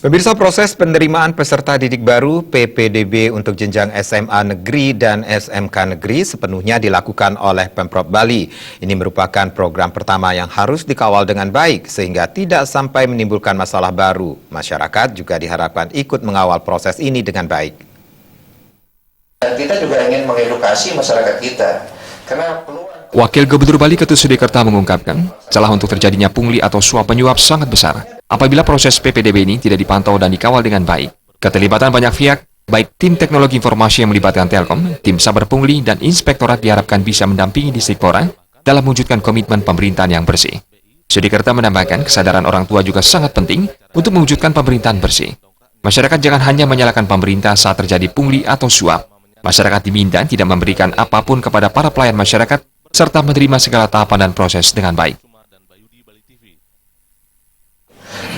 Pemirsa, proses penerimaan peserta didik baru PPDB untuk jenjang SMA Negeri dan SMK Negeri sepenuhnya dilakukan oleh Pemprov Bali. Ini merupakan program pertama yang harus dikawal dengan baik sehingga tidak sampai menimbulkan masalah baru. Masyarakat juga diharapkan ikut mengawal proses ini dengan baik. Dan kita juga ingin mengedukasi masyarakat kita karena Wakil Gubernur Bali Ketut Sudekerta mengungkapkan, celah untuk terjadinya pungli atau suap penyuap sangat besar apabila proses PPDB ini tidak dipantau dan dikawal dengan baik. Keterlibatan banyak pihak, baik tim teknologi informasi yang melibatkan Telkom, tim saber pungli, dan inspektorat diharapkan bisa mendampingi Dispora dalam mewujudkan komitmen pemerintahan yang bersih. Sudekerta menambahkan kesadaran orang tua juga sangat penting untuk mewujudkan pemerintahan bersih. Masyarakat jangan hanya menyalahkan pemerintah saat terjadi pungli atau suap. Masyarakat diminta tidak memberikan apapun kepada para pelayan masyarakat serta menerima segala tahapan dan proses dengan baik.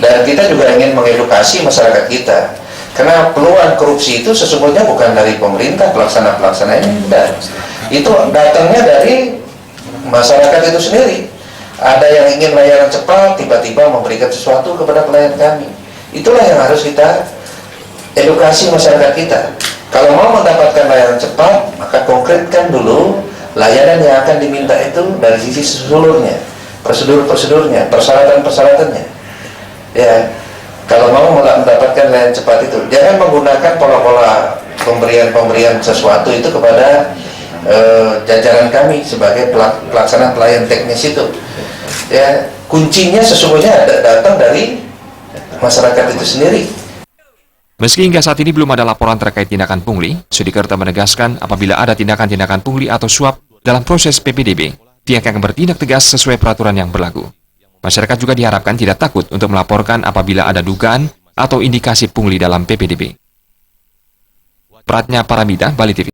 Dan kita juga ingin mengedukasi masyarakat kita karena peluang korupsi itu sesungguhnya bukan dari pemerintah pelaksana ini, dan itu datangnya dari masyarakat itu sendiri. Ada yang ingin layanan cepat, tiba-tiba memberikan sesuatu kepada klien kami. Itulah yang harus kita edukasi masyarakat kita. Kalau mau mendapatkan layanan cepat, maka konkretkan dulu layanan yang akan diminta itu dari sisi seluruhnya, prosedur-prosedurnya, persyaratan-persyaratannya. Ya, kalau mau mendapatkan layanan cepat itu, jangan menggunakan pola-pola pemberian sesuatu itu kepada jajaran kami sebagai pelaksana pelayan teknis itu. Ya, kuncinya sesungguhnya datang dari masyarakat itu sendiri. Meski hingga saat ini belum ada laporan terkait tindakan pungli, Sudekerta menegaskan apabila ada tindakan-tindakan pungli atau suap dalam proses PPDB, pihak akan bertindak tegas sesuai peraturan yang berlaku. Masyarakat juga diharapkan tidak takut untuk melaporkan apabila ada dugaan atau indikasi pungli dalam PPDB. Pratnya Paramita, Bali TV.